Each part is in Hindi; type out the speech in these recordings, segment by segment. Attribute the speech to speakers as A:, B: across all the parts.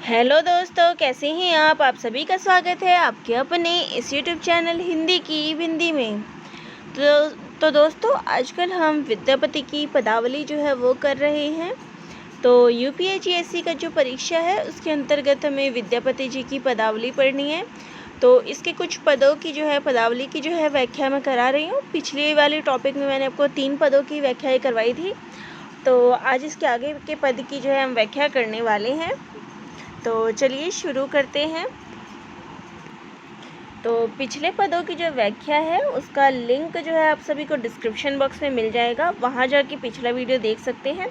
A: हेलो दोस्तों, कैसे हैं आप सभी का स्वागत है आपके अपने इस यूट्यूब चैनल हिंदी की हिंदी में। तो दोस्तों, आजकल हम विद्यापति की पदावली जो है वो कर रहे हैं। तो यूपीएससी का जो परीक्षा है उसके अंतर्गत हमें विद्यापति जी की पदावली पढ़नी है। तो इसके कुछ पदों की जो है पदावली की जो है व्याख्या मैं करा रही हूँ। पिछले वाले टॉपिक में मैंने आपको 3 पदों की व्याख्याएँ करवाई थी। तो आज इसके आगे के पद की जो है हम व्याख्या करने वाले हैं। तो चलिए शुरू करते हैं। तो पिछले पदों की जो व्याख्या है उसका लिंक जो है आप सभी को डिस्क्रिप्शन बॉक्स में मिल जाएगा, वहाँ जाके पिछला वीडियो देख सकते हैं।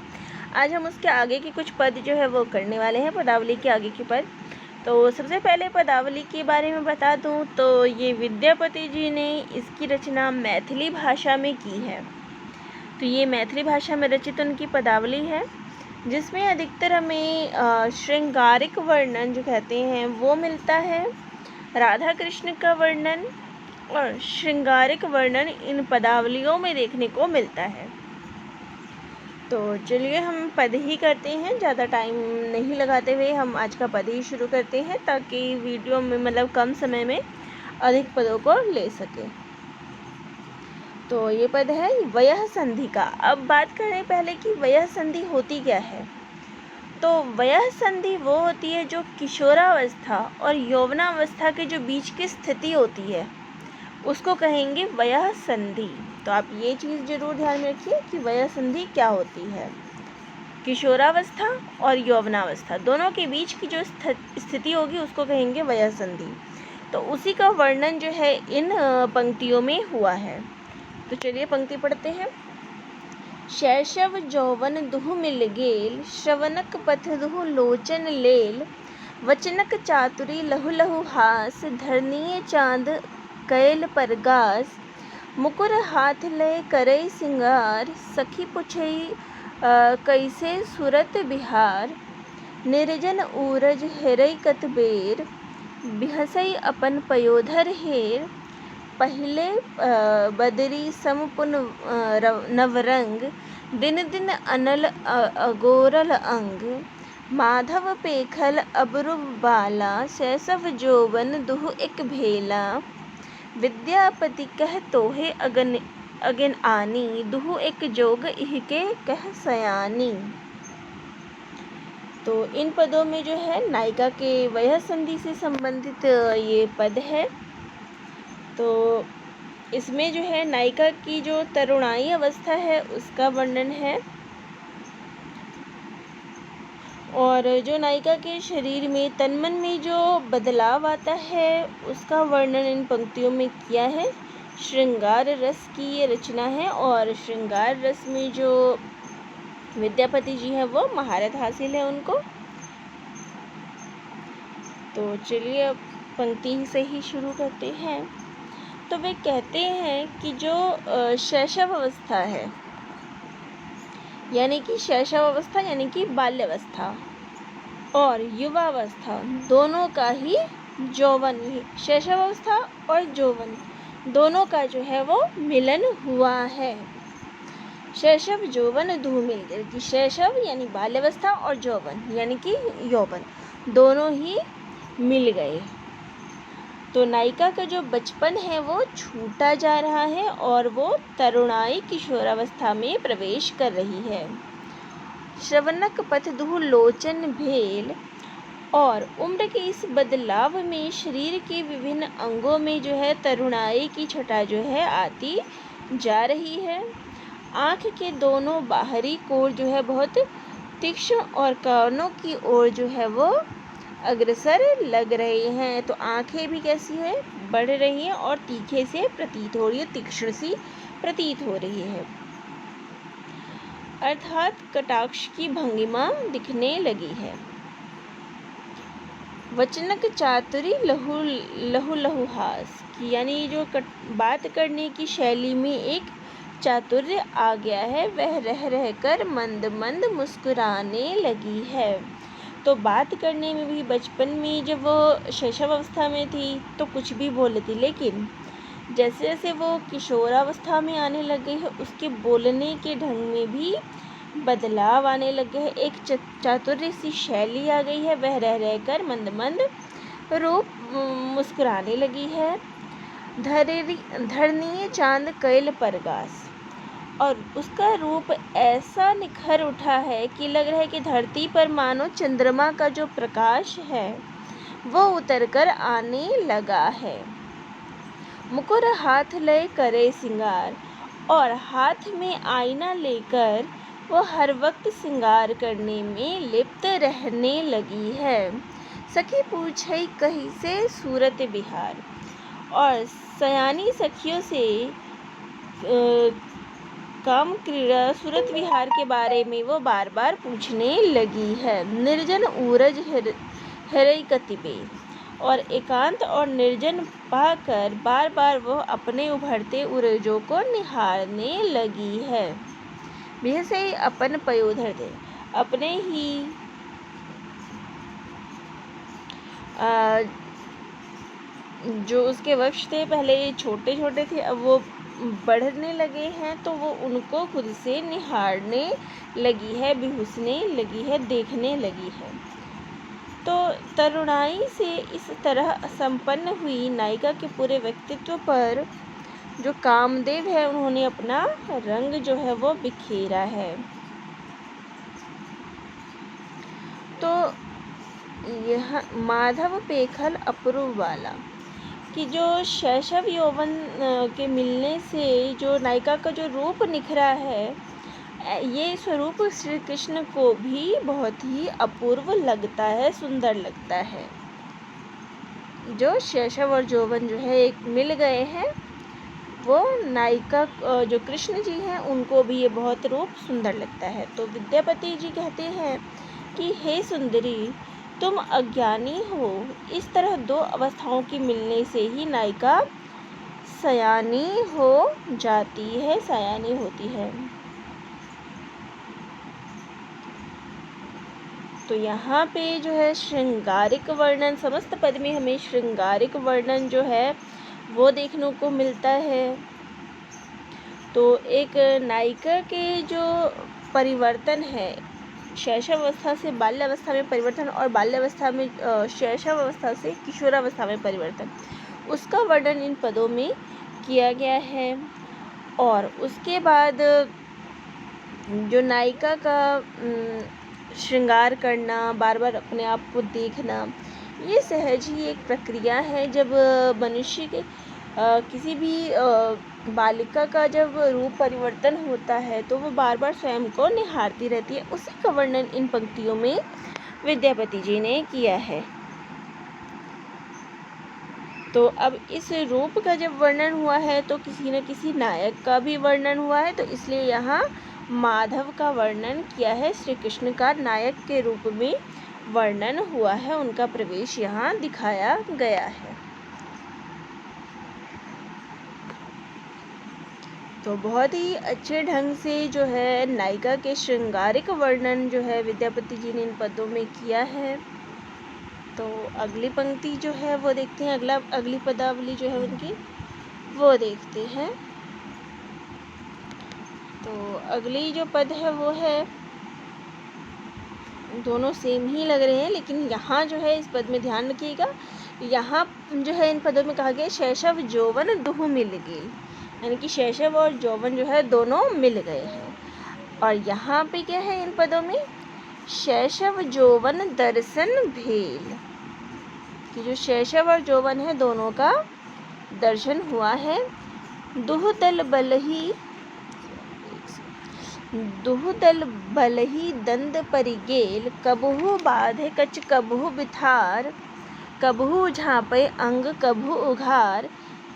A: आज हम उसके आगे के कुछ पद जो है वो करने वाले हैं, पदावली के आगे के पद। तो सबसे पहले पदावली के बारे में बता दूं तो ये विद्यापति जी ने इसकी रचना मैथिली भाषा में की है। तो ये मैथिली भाषा में रचित उनकी पदावली है, जिसमें अधिकतर हमें श्रृंगारिक वर्णन जो कहते हैं वो मिलता है। राधा कृष्ण का वर्णन और श्रृंगारिक वर्णन इन पदावलियों में देखने को मिलता है। तो चलिए हम पद ही करते हैं, ज़्यादा टाइम नहीं लगाते हुए हम आज का पद ही शुरू करते हैं, ताकि वीडियो में कम समय में अधिक पदों को ले सके। तो ये पद है वयः संधि का। अब बात करें पहले कि वयः संधि होती क्या है। तो वयः संधि वो होती है जो किशोरावस्था और यौवनावस्था के जो बीच की स्थिति होती है उसको कहेंगे वयः संधि। तो आप ये चीज़ ज़रूर ध्यान में रखिए कि वयः संधि क्या होती है। किशोरावस्था और यौवनावस्था दोनों के बीच की जो स्थिति होगी उसको कहेंगे वयः संधि। तो उसी का वर्णन जो है इन पंक्तियों में हुआ है। तो चलिए पंक्ति पढ़ते हैं। शैशव जौवन दुहु मिल गेल, श्रवणक पथ दुहु लोचन लेल, वचनक चातुरी लहु लहु हास, धरणीय चांद कैल परगास, मुकुर हाथ लय करई सिंगार, सखी पुछई कैसे सुरत बिहार, निर्जन ऊरज हेरई कतबेर, बिहसई अपन पयोधर हेर, पहले बदरी समपुन नवरंग, दिन दिन अनल अगोरल अंग, माधव पेखल अबरु बाला, शैशव जोवन दुहु एक भेला, विद्यापति कह तोहे अगन आनी, दुहु एक जोग इहके कह सयानी। तो इन पदों में जो है नायिका के वयः संधि से संबंधित ये पद है। तो इसमें जो है नायिका की जो तरुणाई अवस्था है उसका वर्णन है, और जो नायिका के शरीर में तन मन में जो बदलाव आता है उसका वर्णन इन पंक्तियों में किया है। श्रृंगार रस की ये रचना है, और श्रृंगार रस में जो विद्यापति जी हैं वो महारत हासिल है उनको। तो चलिए अब पंक्ति से ही शुरू करते हैं। तो वे कहते हैं कि जो शैशव अवस्था है, यानी कि शैशव अवस्था यानी कि बाल्यावस्था और युवावस्था दोनों का ही यौवन, शैशव अवस्था और यौवन दोनों का जो है वो मिलन हुआ है। शैशव यौवन दुहु मिल गए कि शैशव यानी बाल्यावस्था और यौवन यानी कि यौवन दोनों ही मिल गए। तो नायिका का जो बचपन है वो छूटा जा रहा है और वो तरुणाई किशोरावस्था में प्रवेश कर रही है। श्रवणक पथ दुहु लोचन भेल, और उम्र के इस बदलाव में शरीर के विभिन्न अंगों में जो है तरुणाई की छटा जो है आती जा रही है। आँख के दोनों बाहरी कोर जो है बहुत तीक्ष्ण और कानों की ओर जो है वो अग्रसर लग रहे हैं। तो आँखें भी कैसी है, बढ़ रही हैं और तीखे से प्रतीत हो रही है, तीक्ष्ण सी प्रतीत हो रही है, अर्थात कटाक्ष की भंगिमा दिखने लगी है। वचनक चातुरी लहु लहु लहु हास की, यानी जो बात करने की शैली में एक चातुर्य आ गया है, वह रह रहकर मंद मंद मुस्कुराने लगी है। तो बात करने में भी बचपन में जब वो शैशव अवस्था में थी तो कुछ भी बोलती, लेकिन जैसे जैसे वो किशोरावस्था में आने लग गई है उसके बोलने के ढंग में भी बदलाव आने लगे हैं, एक चातुर्य सी शैली आ गई है, वह रह रहकर मंद मंद रूप मुस्कुराने लगी है। धरणीय चांद कैल परगास, और उसका रूप ऐसा निखर उठा है कि लग रहा है कि धरती पर मानो चंद्रमा का जो प्रकाश है वो उतरकर आने लगा है। मुकुर हाथ लय करे सिंगार, और हाथ में आईना लेकर वो हर वक्त सिंगार करने में लिप्त रहने लगी है। सखी पूछई कहीं से सूरत बिहार, और सयानी सखियों से काम क्रीड़ा सूरत विहार के बारे में वो बार बार पूछने लगी है। निर्जन उरज हृदय कतिबे, और एकांत और निर्जन पाकर बार बार वो अपने उभरते उरजों को निहारने लगी है। वह से अपन पयोधर थे, अपने ही जो उसके वक्ष थे पहले छोटे छोटे थे, अब वो बढ़ने लगे हैं, तो वो उनको खुद से निहारने लगी है, बिहुसने लगी है, देखने लगी है। तो तरुणाई से इस तरह संपन्न हुई नायिका के पूरे व्यक्तित्व पर जो कामदेव है उन्होंने अपना रंग जो है वो बिखेरा है। तो यह माधव पेखल अपूर्व वाला कि जो शैशव यौवन के मिलने से जो नायिका का जो रूप निखरा है, ये स्वरूप श्री कृष्ण को भी बहुत ही अपूर्व लगता है, सुंदर लगता है। जो शैशव और यौवन जो है एक मिल गए हैं, वो नायिका जो कृष्ण जी हैं उनको भी ये बहुत रूप सुंदर लगता है। तो विद्यापति जी कहते हैं कि हे सुंदरी, तुम अज्ञानी हो, इस तरह दो अवस्थाओं की मिलने से ही नायिका सयानी हो जाती है, सयानी होती है। तो यहाँ पे जो है श्रृंगारिक वर्णन, समस्त पद में हमें श्रृंगारिक वर्णन जो है वो देखने को मिलता है। तो एक नायिका के जो परिवर्तन है, शैशवावस्था से बाल्यावस्था में परिवर्तन और बाल्यावस्था में शैशवावस्था से किशोरावस्था में परिवर्तन, उसका वर्णन इन पदों में किया गया है। और उसके बाद जो नायिका का श्रृंगार करना, बार बार अपने आप को देखना, ये सहज ही एक प्रक्रिया है। जब मनुष्य के किसी भी बालिका का जब रूप परिवर्तन होता है तो वो बार बार स्वयं को निहारती रहती है। उसी का वर्णन इन पंक्तियों में विद्यापति जी ने किया है। तो अब इस रूप का जब वर्णन हुआ है तो किसी न किसी नायक का भी वर्णन हुआ है, तो इसलिए यहाँ माधव का वर्णन किया है, श्री कृष्ण का नायक के रूप में वर्णन हुआ है, उनका प्रवेश यहाँ दिखाया गया है। तो बहुत ही अच्छे ढंग से जो है नायिका के श्रृंगारिक वर्णन जो है विद्यापति जी ने इन पदों में किया है। तो अगली पंक्ति जो है वो देखते हैं, अगली पदावली जो है उनकी वो देखते हैं। तो अगली जो पद है वो है, दोनों सेम ही लग रहे हैं, लेकिन यहाँ जो है इस पद में ध्यान रखिएगा, यहाँ जो है इन पदों में कहा गया शैशव यौवन दुहु मिल गए, यानी कि शैशव और यौवन जो है दोनों मिल गए हैं। और यहाँ पे क्या है इन पदों में, शैशव यौवन दर्शन भेल, कि जो शैशव और यौवन है दोनों का दर्शन हुआ है। दुहदल बलही दंद परिगेल, कबहु बाधे कच कबहु बिथार, कबहु झाँपे अंग कबहु उघार,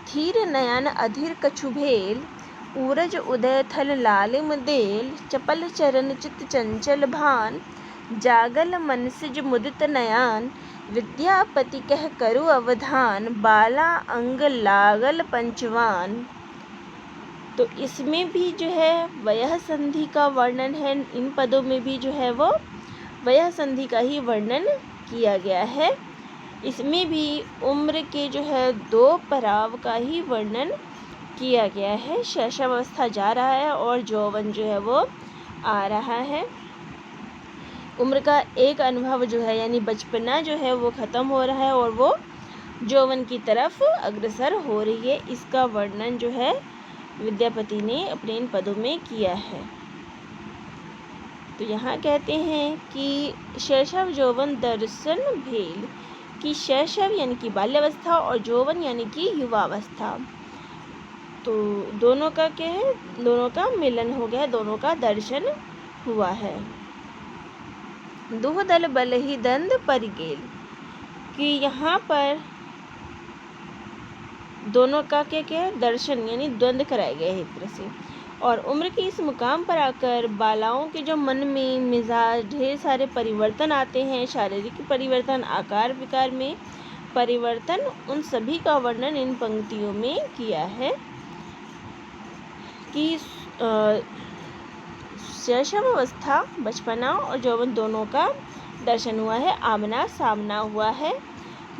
A: धीर नयन अधीर कछु भेल, ऊरज उदय थल लालिम देल, चपल चरण चित चंचल भान, जागल मनसिज मुदित नयान, विद्यापति कह करु अवधान, बाला अंग लागल पंचवान। तो इसमें भी जो है वयः संधि का वर्णन है, इन पदों में भी जो है वो वयः संधि का ही वर्णन किया गया है। इसमें भी उम्र के जो है दो पड़ाव का ही वर्णन किया गया है। शैशवावस्था जा रहा है और यौवन जो है वो आ रहा है। उम्र का एक अनुभव जो है यानी बचपना जो है वो ख़त्म हो रहा है और वो यौवन की तरफ अग्रसर हो रही है। इसका वर्णन जो है विद्यापति ने अपने इन पदों में किया है। तो यहाँ कहते हैं कि शैशव यौवन दर्शन भेल, कि शैशव यानी कि बाल्यावस्था और यौवन यानी कि युवावस्था, तो दोनों का क्या है, दोनों का मिलन हो गया, दोनों का दर्शन हुआ है। दुह दल बल ही दंद पर गेल, कि यहाँ पर दोनों का क्या क्या है, दर्शन यानी द्वंद्व कराए गए हैं एक तरह से। और उम्र के इस मुकाम पर आकर बालाओं के जो मन में मिजाज ढेर सारे परिवर्तन आते हैं, शारीरिक परिवर्तन, आकार विकार में परिवर्तन, उन सभी का वर्णन इन पंक्तियों में किया है कि शैशव अवस्था, बचपना और यौवन दोनों का दर्शन हुआ है, आमना सामना हुआ है।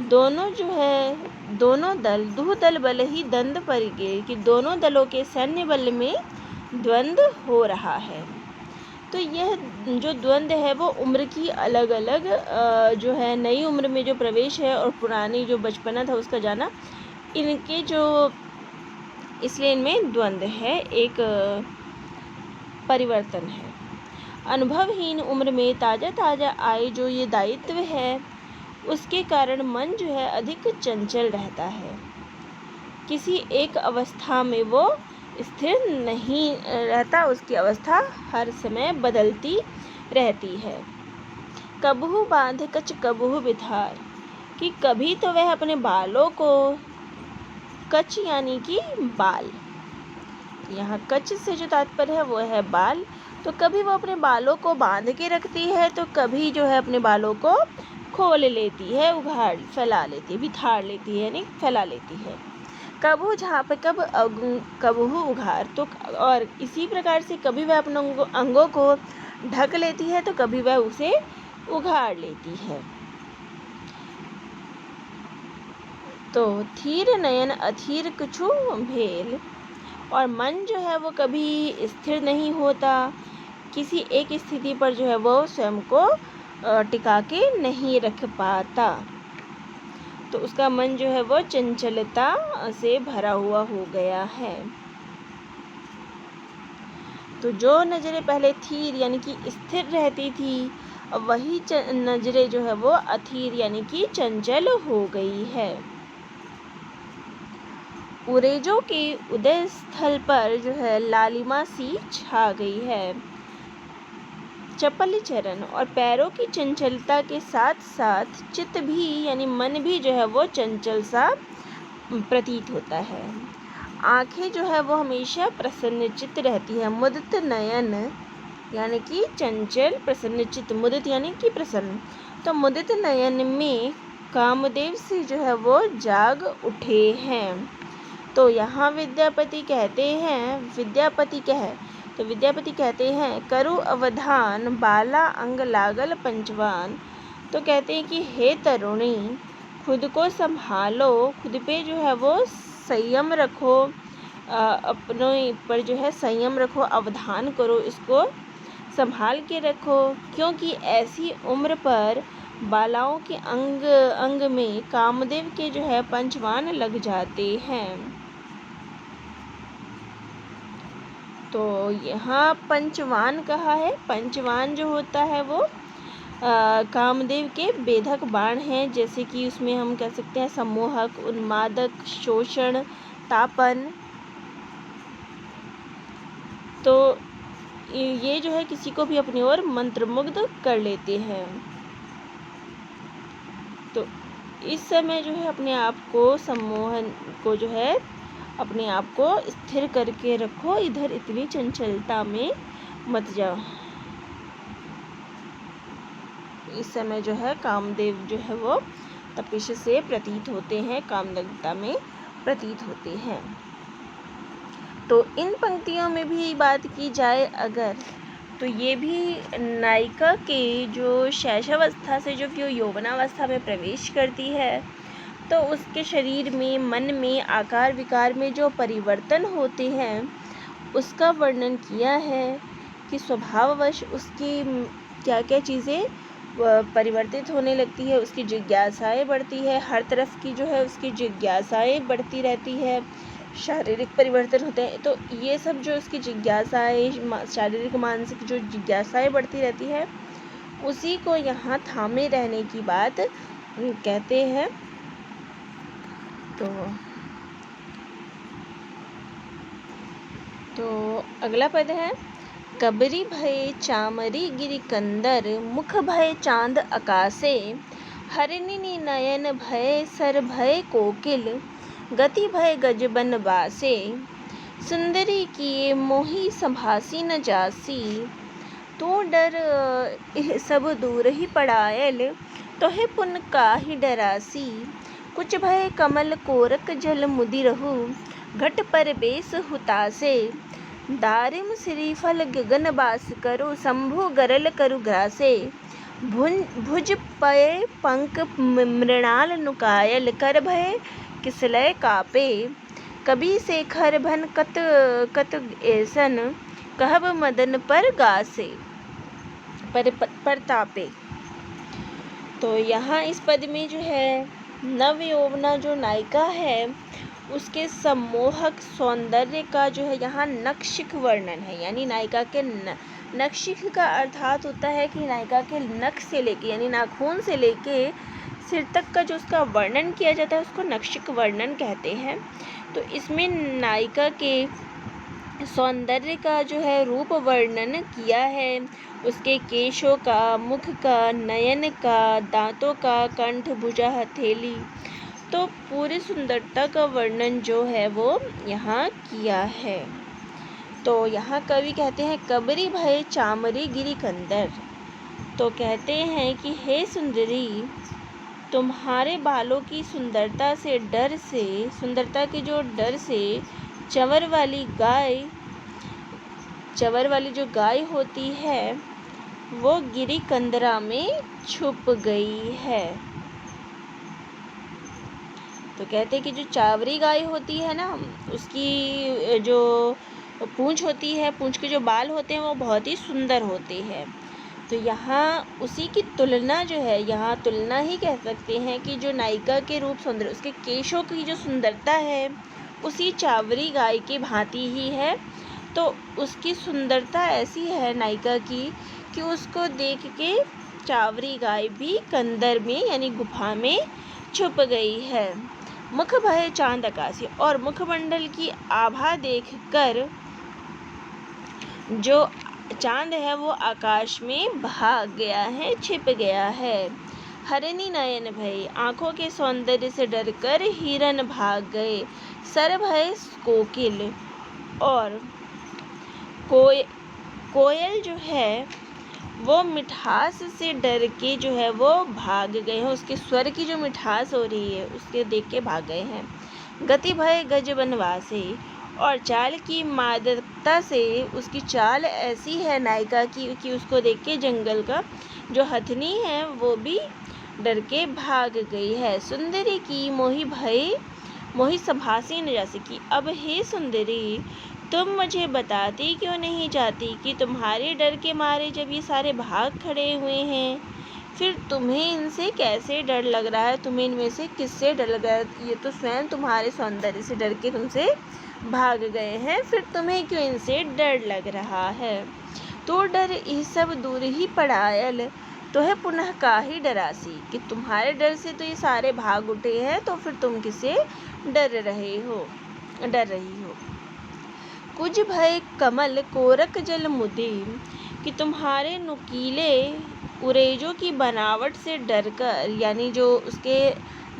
A: दोनों जो है, दोनों दल, दुह दल बल ही दंद पर गे, कि दोनों दलों के सैन्य बल में द्वंद्व हो रहा है। तो यह जो द्वंद्व है वो उम्र की अलग अलग जो है नई उम्र में जो प्रवेश है और पुरानी जो बचपना था उसका जाना, इनके जो, इसलिए इनमें द्वंद्व है, एक परिवर्तन है। अनुभवहीन उम्र में ताज़ा ताज़ा आए जो ये दायित्व है, उसके कारण मन जो है अधिक चंचल रहता है। किसी एक अवस्था में वो स्थिर नहीं रहता, उसकी अवस्था हर समय बदलती रहती है। कबहू बांध कच कबहू बिथार, कि कभी तो वह अपने बालों को, कच यानी कि बाल, यहाँ कच से जो तात्पर्य है वो है बाल, तो कभी वो अपने बालों को बांध के रखती है तो कभी जो है अपने बालों को खोल लेती है, उघाड़ फैला लेती है, बिथाड़ लेती है यानी फैला लेती है। कबहू झाँप कबहू उघार, तो और इसी प्रकार से कभी वह अपने अंगों को ढक लेती है तो कभी वह उसे उघाड़ लेती है। तो थीर नयन अथीर कुछु भेल, और मन जो है वो कभी स्थिर नहीं होता, किसी एक स्थिति पर जो है वो स्वयं को टिका के नहीं रख पाता, तो उसका मन जो है वो चंचलता से भरा हुआ हो गया है। तो जो नजरें पहले थीर यानी कि स्थिर रहती थी, वही नजरें जो है वो अथीर यानी कि चंचल हो गई है। उरेजों के उदय स्थल पर जो है लालिमा सी छा गई है। चपल चरण और पैरों की चंचलता के साथ साथ चित्त भी यानी मन भी जो है वो चंचल सा प्रतीत होता है। आंखें जो है वो हमेशा प्रसन्नचित्त रहती है। मुदित नयन यानी कि चंचल, प्रसन्नचित्त, मुदित यानी कि प्रसन्न, तो मुदित नयन में कामदेव से जो है वो जाग उठे हैं। तो यहाँ विद्यापति कहते हैं, तो विद्यापति कहते हैं, करु अवधान बाला अंग लागल पंचवान, तो कहते हैं कि हे तरुणी, खुद को संभालो, खुद पे जो है वो संयम रखो, अपने पर जो है संयम रखो, अवधान करो, इसको संभाल के रखो, क्योंकि ऐसी उम्र पर बालाओं के अंग अंग में कामदेव के जो है पंचवान लग जाते हैं। तो यहाँ पंचवान कहा है। पंचवान जो होता है वो कामदेव के बेधक बाण हैं, जैसे कि उसमें हम कह सकते हैं सम्मोहक, उन्मादक, शोषण, तापन। तो ये जो है किसी को भी अपनी ओर मंत्रमुग्ध कर लेते हैं। तो इस समय जो है अपने आप को, सम्मोहन को जो है अपने आप को स्थिर करके रखो, इधर इतनी चंचलता में मत जाओ। इस समय जो है कामदेव जो है वो तपिश से प्रतीत होते हैं, कामदग्धता में प्रतीत होते हैं। तो इन पंक्तियों में भी बात की जाए अगर, तो ये भी नायिका के जो शैशवावस्था से जो यौवनावस्था में प्रवेश करती है, तो उसके शरीर में, मन में, आकार विकार में जो परिवर्तन होते हैं उसका वर्णन किया है कि स्वभाववश उसकी क्या क्या चीज़ें परिवर्तित होने लगती है, उसकी जिज्ञासाएँ बढ़ती है, हर तरफ की जो है उसकी जिज्ञासाएँ बढ़ती रहती है, शारीरिक परिवर्तन होते हैं। तो ये सब जो उसकी जिज्ञासाएँ शारीरिक मानसिक जो जिज्ञासाएँ बढ़ती रहती है, उसी को यहाँ थामे रहने की बात कहते हैं। तो अगला पद है, कबरी भय चामरी गिरि कंदर, मुख भय चांद आकाशे, हरिणी नयन भय सर भय कोकिल, गति भय गज बन बासे, सुंदरी किए मोही संभासी न जासी, तो डर सब दूर ही पड़ायल, तो है पुन का ही डरासी, कुछ भय कमल कोरक जल मुदि रहु, घट पर बेस हुतासे, दारिम श्रीफल गगन बास करो, शंभु गरल करु ग्रासे, भुज पय पंक मृणाल नुकायल, कर भय किसलय कापे, कभी से खर भन कत कत ऐसन, कहब मदन पर गासे परतापे। तो यहाँ इस पद में जो है नवयौवना जो नायिका है उसके सम्मोहक सौंदर्य का जो है यहाँ नक्षिक वर्णन है। यानी नायिका के नक्षिक का अर्थात होता है कि नायिका के नख से लेके यानी नाखून से लेके सिर तक का जो उसका वर्णन किया जाता है उसको नक्षिक वर्णन कहते हैं। तो इसमें नायिका के सौंदर्य का जो है रूप वर्णन किया है, उसके केशों का, मुख का, नयन का, दांतों का, कंठ, भुजा, हथेली, तो पूरी सुंदरता का वर्णन जो है वो यहाँ किया है। तो यहाँ कवि कहते हैं कबरी भय चामरी गिरि कंदर, तो कहते हैं कि हे सुंदरी, तुम्हारे बालों की सुंदरता से डर से, सुंदरता के जो डर से चंवर वाली जो गाय होती है वो गिरी कंदरा में छुप गई है। तो कहते हैं कि जो चावरी गाय होती है ना, उसकी जो पूंछ होती है, पूंछ के जो बाल होते हैं वो बहुत ही सुंदर होते हैं। तो यहाँ उसी की तुलना जो है, यहाँ तुलना ही कह सकते हैं कि जो नायिका के रूप सौंदर्य, उसके केशों की जो सुंदरता है उसी चावरी गाय की भांति ही है। तो उसकी सुंदरता ऐसी है नायिका की कि उसको देख के चावरी गाय भी कंदर में यानी गुफा में छुप गई है। मुख भय चांद आकाशी, और मुखमंडल की आभा देखकर जो चांद है वो आकाश में भाग गया है, छिप गया है। हरिणी नयन भय, आंखों के सौंदर्य से डरकर हिरन भाग गए। सर भय कोकिल, और कोयल जो है वो मिठास से डर के जो है वो भाग गए हैं, उसके स्वर की जो मिठास हो रही है उसके देख के भाग गए हैं। गति भय गज बनवासे, और चाल की मादकता से उसकी चाल ऐसी है नायिका की कि उसको देख के जंगल का जो हथनी है वो भी डर के भाग गई है। सुंदरी की मोही संभासी न जा सकी, अब हे सुंदरी, तुम मुझे बताती क्यों नहीं जाती कि तुम्हारे डर के मारे जब ये सारे भाग खड़े हुए हैं, फिर तुम्हें इनसे कैसे डर लग रहा है, तुम्हें इनमें से किससे डर लग रहा है? ये तो स्वयं तुम्हारे सौंदर्य से डर के तुमसे भाग गए हैं, फिर तुम्हें क्यों इनसे डर लग रहा है? तो डर ये सब दूर ही पड़ायल, तो है पुनः काहे डरासी, कि तुम्हारे डर से तो ये सारे भाग उठे हैं, तो फिर तुम किसे डर रही हो। कुछ भय कमल कोरक जल मुदि, कि तुम्हारे नुकीले उरेजों की बनावट से डरकर, यानी जो उसके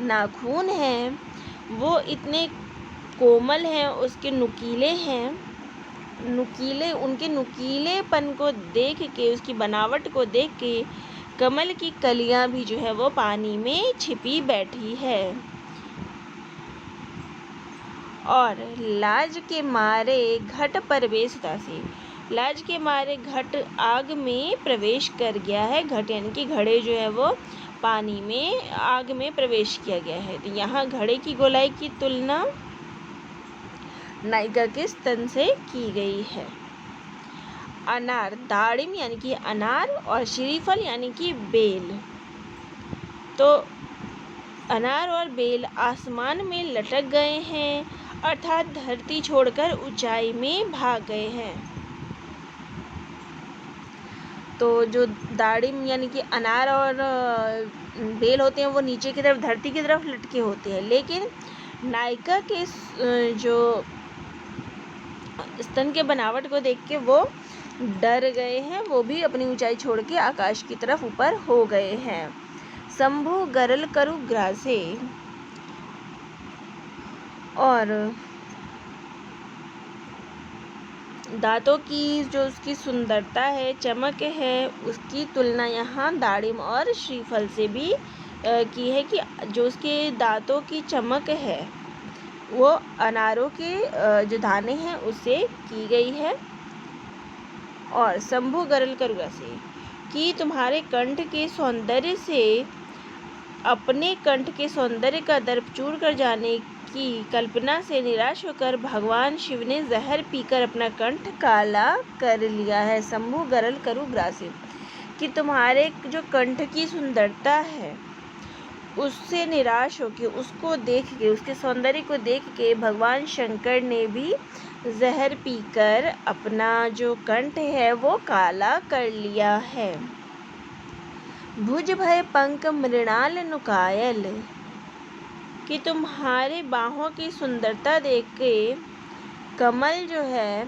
A: नाखून हैं वो इतने कोमल हैं, उसके नुकीले हैं, उनके नुकीलेपन को देख के, उसकी बनावट को देख के कमल की कलियां भी जो है वो पानी में छिपी बैठी है। और लाज के मारे घट प्रवेश उदासी, लाज के मारे घट आग में प्रवेश कर गया है। घट यानी कि घड़े जो है वो पानी में आग में प्रवेश किया गया है। तो यहाँ घड़े की गोलाई की तुलना नायिका के स्तन से की गई है। अनार, दाड़िम यानी कि अनार, और श्रीफल यानी कि बेल। तो अनार और बेल आसमान में लटक गए हैं, अर्थात धरती छोड़कर ऊंचाई में भाग गए हैं। तो जो दाड़िम यानी कि अनार और बेल होते हैं वो नीचे की तरफ धरती की तरफ लटके होते हैं, लेकिन नायका के जो स्तन के बनावट को देख के वो डर गए हैं, वो भी अपनी ऊंचाई छोड़ के आकाश की तरफ ऊपर हो गए हैं। शंभु गरल करु ग्रासे, और दांतों की जो उसकी सुंदरता है, चमक है, उसकी तुलना यहाँ दाड़िम और श्रीफल से भी की है कि जो उसके दांतों की चमक है वो अनारों के जो दाने हैं उससे की गई है। और शंभु गरल करुआ से कि तुम्हारे कंठ के सौंदर्य से अपने कंठ के सौंदर्य का दर्प चूर कर जाने की कल्पना से निराश होकर भगवान शिव ने जहर पीकर अपना कंठ काला कर लिया है। शंभु गरल करु ग्रासे कि तुम्हारे जो कंठ की सुंदरता है उससे निराश होकर, उसको देख के, उसके सौंदर्य को देख के भगवान शंकर ने भी जहर पीकर अपना जो कंठ है वो काला कर लिया है। भुज भय पंख मृणाल नुकायल कि तुम्हारे बाहों की सुंदरता देख के कमल जो है,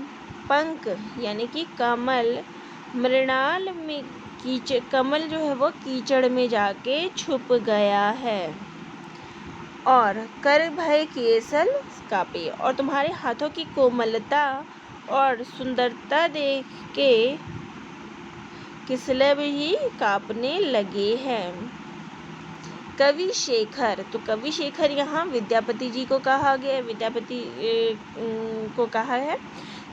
A: पंख यानी कि कमल, मृणाल में कमल जो है वो कीचड़ में जाके छुप गया है। और कर भय केसल कापे, और तुम्हारे हाथों की कोमलता और सुंदरता देख के किसलय ही कांपने लगे हैं। कवि शेखर, तो कवि शेखर यहाँ विद्यापति जी को कहा गया, विद्यापति को कहा है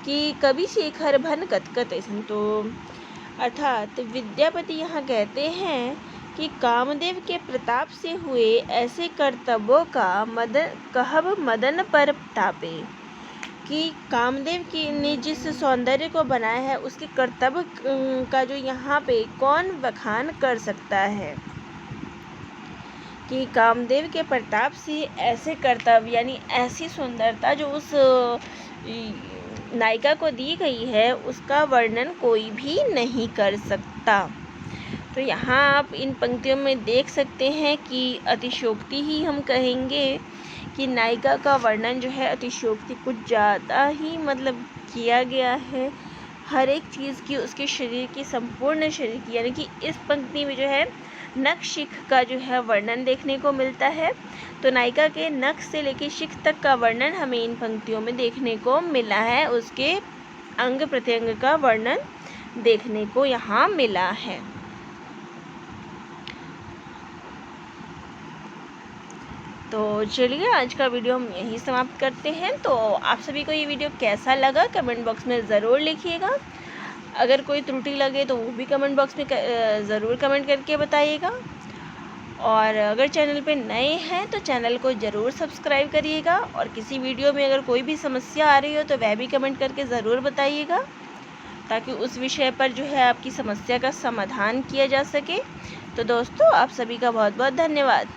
A: कि कवि शेखर भन कतकत ऐसन। तो अर्थात विद्यापति यहाँ कहते हैं कि कामदेव के प्रताप से हुए ऐसे कर्तव्यों का कहब मदन पर तापे, कि कामदेव की ने जिस सौंदर्य को बनाया है उसके कर्तव्य का जो यहाँ पे कौन बखान कर सकता है। कि कामदेव के प्रताप से ऐसे कर्तव्य यानी ऐसी सुंदरता जो उस नायिका को दी गई है उसका वर्णन कोई भी नहीं कर सकता। तो यहाँ आप इन पंक्तियों में देख सकते हैं कि अतिशयोक्ति ही हम कहेंगे कि नायिका का वर्णन जो है अतिशयोक्ति कुछ ज़्यादा ही मतलब किया गया है। हर एक चीज़ की, उसके शरीर की, संपूर्ण शरीर की, यानी कि इस पंक्ति में जो है नख शिख का जो है वर्णन देखने को मिलता है। तो नायिका के नख से लेकर शिख तक का वर्णन हमें इन पंक्तियों में देखने को मिला है, उसके अंग प्रत्यंग का वर्णन देखने को यहाँ मिला है। तो चलिए आज का वीडियो हम यहीं समाप्त करते हैं। तो आप सभी को ये वीडियो कैसा लगा कमेंट बॉक्स में ज़रूर लिखिएगा। अगर कोई त्रुटि लगे तो वो भी कमेंट बॉक्स में ज़रूर कमेंट करके बताइएगा। और अगर चैनल पे नए हैं तो चैनल को ज़रूर सब्सक्राइब करिएगा। और किसी वीडियो में अगर कोई भी समस्या आ रही हो तो वह भी कमेंट करके ज़रूर बताइएगा, ताकि उस विषय पर जो है आपकी समस्या का समाधान किया जा सके। तो दोस्तों आप सभी का बहुत बहुत धन्यवाद।